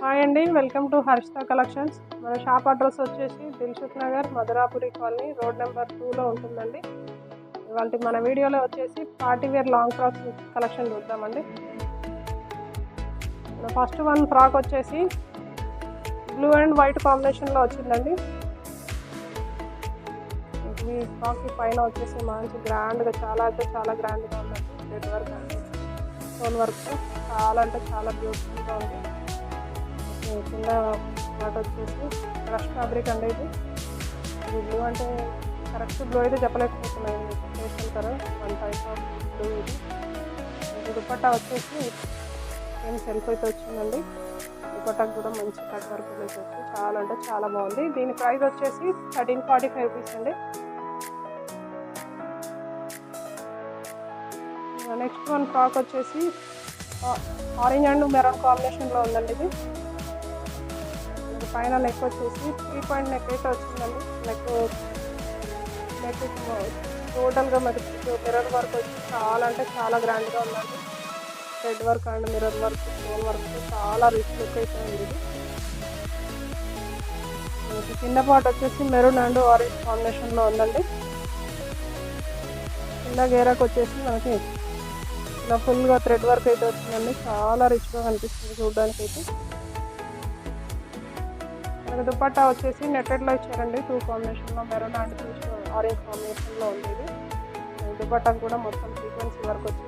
Hi అండి, welcome to Harshita collections. మన shop address వచ్చేసి Dilsukhnagar, Madhurapuri colony, road number 2లో ఉంటుందండి. ఇవాళ మన వీడియోలో వచ్చేసి party wear long frocks collection చూద్దామండి. ఫస్ట్ వన్ ఫ్రాక్ వచ్చేసి బ్లూ అండ్ వైట్ కాంబినేషన్లో వచ్చిందండి. ఈ ఫ్రాక్ పైన వచ్చేసి మంచి గ్రాండ్గా చాలా గ్రాండ్గా ఉందండి. థ్రెడ్ వర్క్ అండి, స్టోన్ వర్క్ చాలా అంటే చాలా బ్యూటిఫుల్గా ఉంది. కింద పార్ట్ వచ్చేసి క్రష్ ఫ్యాబ్రిక్ అండి. ఇది బ్లూ అంటే కరెక్ట్ బ్లూ అయితే చెప్పలేకపోతున్నాయి. Facial colour one type of blue. ఇది దుపట్టా వచ్చేసి ఏం సెల్ఫ్ అయితే వచ్చిందండి. దుపట్టాకు కూడా మంచి కట్ వర్క్ అయితే వచ్చి చాలా అంటే చాలా బాగుంది. దీని ప్రైస్ వచ్చేసి 1345 రూపీస్ అండి. నెక్స్ట్ వన్ ఫ్రాక్ వచ్చేసి ఆరెంజ్ అండ్ మెరూన్ కాంబినేషన్లో ఉందండి. ఇది పైన నెక్ వచ్చేసి 3 పాయింట్ నెక్ అయితే వచ్చిందండి. నెక్ టోటల్గా మరి మిర్రర్ వర్క్ వచ్చి చాలా అంటే చాలా గ్రాండ్గా ఉందండి. Thread work and mirror work, stone work చాలా రిచ్ లుక్ అయితే ఉంది. ఇది కింద పార్ట్ వచ్చేసి మెరూన్ అండ్ ఆరెంజ్ కాంబినేషన్లో ఉందండి. కింద గేరాకు వచ్చేసి మనకి ఇలా ఫుల్గా థ్రెడ్ వర్క్ అయితే వచ్చిందండి. చాలా రిచ్గా కనిపిస్తుంది చూడడానికి అయితే. మనకి దుపట్టా వచ్చేసి నెట్టెడ్లో ఇచ్చారండి. 2 కాంబినేషన్లో మెరూన్ అండ్ ఆరెంజ్ కాంబినేషన్లో ఉంది. ఇది దుపట్టాకు కూడా మొత్తం సీక్వెన్స్ వర్క్ వచ్చి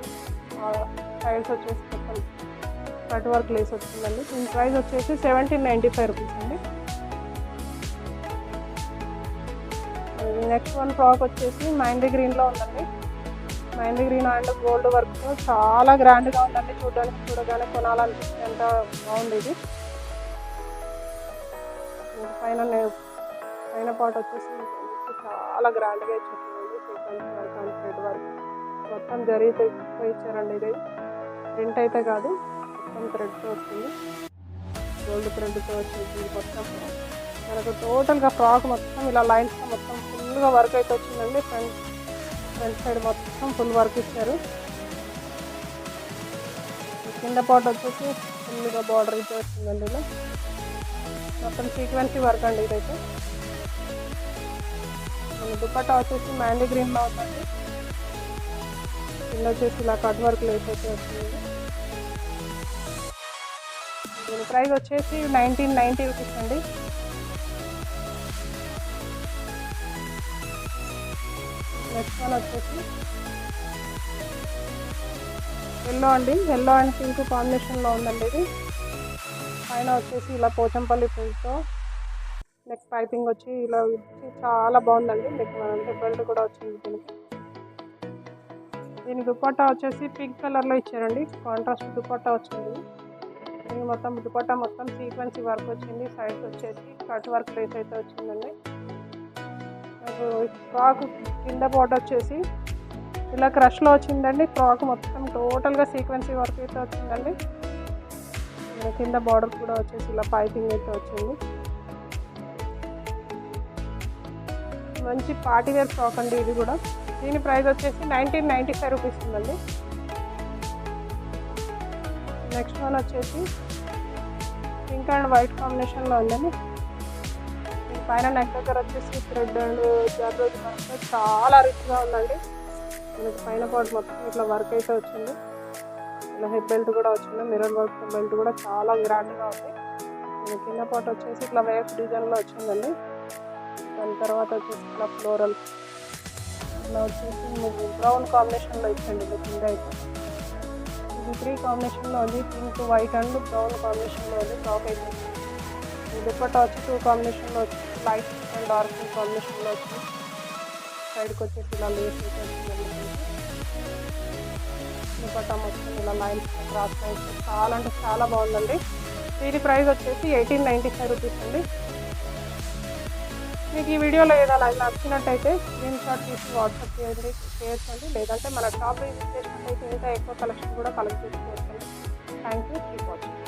సైడ్స్ వచ్చేసి మొత్తం కట్ వర్క్ లేస్ వచ్చిందండి. దీని ప్రైస్ వచ్చేసి 1795 రూపీస్ అండి. నెక్స్ట్ వన్ ఫ్రాక్ వచ్చేసి మైందీ గ్రీన్లో ఉందండి. Mehndi green and gold work చాలా గ్రాండ్గా ఉందండి. చూడగానే కొనాలనిపిస్తుంది, ఎంత బాగుంది ఇది. పైన పార్ట్ వచ్చేసి చాలా గ్రాండ్గా ఇచ్చేసిందండి. Sequins work and thread work మొత్తం జరిగితే ఇచ్చారండి. ఇది ప్రింట్ అయితే కాదు, మొత్తం థ్రెడ్తో వచ్చింది. గోల్డ్ థ్రెడ్తో వచ్చేసి మొత్తం మనకు టోటల్గా ఫ్రాక్ మొత్తం ఇలా లైన్స్తో మొత్తం ఫుల్గా వర్క్ అయితే వచ్చిందండి. ఫ్రంట్ సైడ్ మొత్తం ఫుల్ వర్క్ ఇచ్చారు. కింద పార్ట్ వచ్చేసి ఫుల్గా బార్డర్ అయితే వచ్చిందండి. ఇలా మొత్తం సీక్వెన్సీ వర్క్ అండి ఇదైతే. దుపట్టా వచ్చేసి మ్యాండీ గ్రీన్లో ఉందండి. కింద వచ్చేసి ఇలా కట్ వర్క్ లేస్ అయితే వచ్చింది. దీని ప్రైస్ వచ్చేసి 1990 రూపీస్ అండి. నెక్స్ట్ వన్ వచ్చేసి ఎల్లో అండి. ఎల్లో అండ్ పింక్ కాంబినేషన్లో ఉందండి. ఇది పైన వచ్చేసి ఇలా పోచంపల్లి ప్రింట్తో నెక్ పైపింగ్ వచ్చి ఇలా వచ్చి చాలా బాగుందండి. నెక్ అంటే బెల్ట్ కూడా వచ్చింది దీనికి. దీని దుపట్టా వచ్చేసి పింక్ కలర్లో ఇచ్చారండి. కాంట్రాస్ట్ దుపట్టా వచ్చింది. దీనికి మొత్తం దుపట్టా మొత్తం సీక్వెన్సీ వర్క్ వచ్చింది. సైడ్స్ వచ్చేసి కట్ వర్క్ లేస్ అయితే వచ్చిందండి. ఫ్రాక్ కింద పార్ట్ వచ్చేసి ఇలా క్రష్లో వచ్చిందండి. ఫ్రాక్ మొత్తం టోటల్గా సీక్వెన్సీ వర్క్ అయితే వచ్చిందండి. కింద బార్డర్ కూడా వచ్చేసి ఇలా పైపింగ్ అయితే వచ్చింది. మంచి పార్టీ వేర్ ఫ్రాక్ అండి ఇది కూడా. దీని ప్రైస్ వచ్చేసి 1995 రూపీస్ ఉందండి. నెక్స్ట్ వన్ వచ్చేసి పింక్ అండ్ వైట్ కాంబినేషన్లో ఉందండి. పైన నెక్ దగ్గర వచ్చేసి థ్రెడ్ అండ్ జర్దోజీ వర్క్ చాలా రిచ్గా ఉందండి. మనకి పైన పార్ట్ మొత్తం ఇట్లా వర్క్ అయితే వచ్చింది. ఇలా హెడ్ బెల్ట్ కూడా వచ్చింది. మిర్రర్ వర్క్ బెల్ట్ కూడా చాలా గ్రాండ్గా ఉంది. కింద పార్ట్ వచ్చేసి ఇట్లా వేవ్ డిజైన్లో వచ్చిందండి. దాని తర్వాత వచ్చేసి ఇట్లా ఫ్లోరల్ ఇలా వచ్చేసి బ్రౌన్ కాంబినేషన్లో ఇచ్చండి. కింద అయితే ఇది 3 కాంబినేషన్లో ఉంది. పింక్, వైట్ అండ్ బ్రౌన్ కాంబినేషన్లో ఉంది ఫ్రాక్ అయితే. దుపట్టా వచ్చి 2 కాంబినేషన్లో వచ్చింది. లైట్ అండ్ డార్క్ కాంబినేషన్లో వచ్చింది. సైడ్కి వచ్చేసి ఇలా లేస్ అయితే వచ్చిందండి. దుపట్టా మొత్తం ఇలా లైన్స్ క్రాస్ లైన్స్ చాలా అంటే చాలా బాగుందండి. దీని ప్రైస్ వచ్చేసి 1895 రూపీస్ అండి. మీకు ఈ వీడియోలో ఏదైనా నచ్చినట్టయితే స్క్రీన్ షాట్ తీసి వాట్సాప్ చేయొచ్చండి. లేదంటే మన షాప్ విజిట్ చేసినట్టయితే ఇంకా ఎక్కువ కలెక్షన్ కూడా కలెక్ట్ చేసుకోవచ్చండి. Thank you. Keep watching.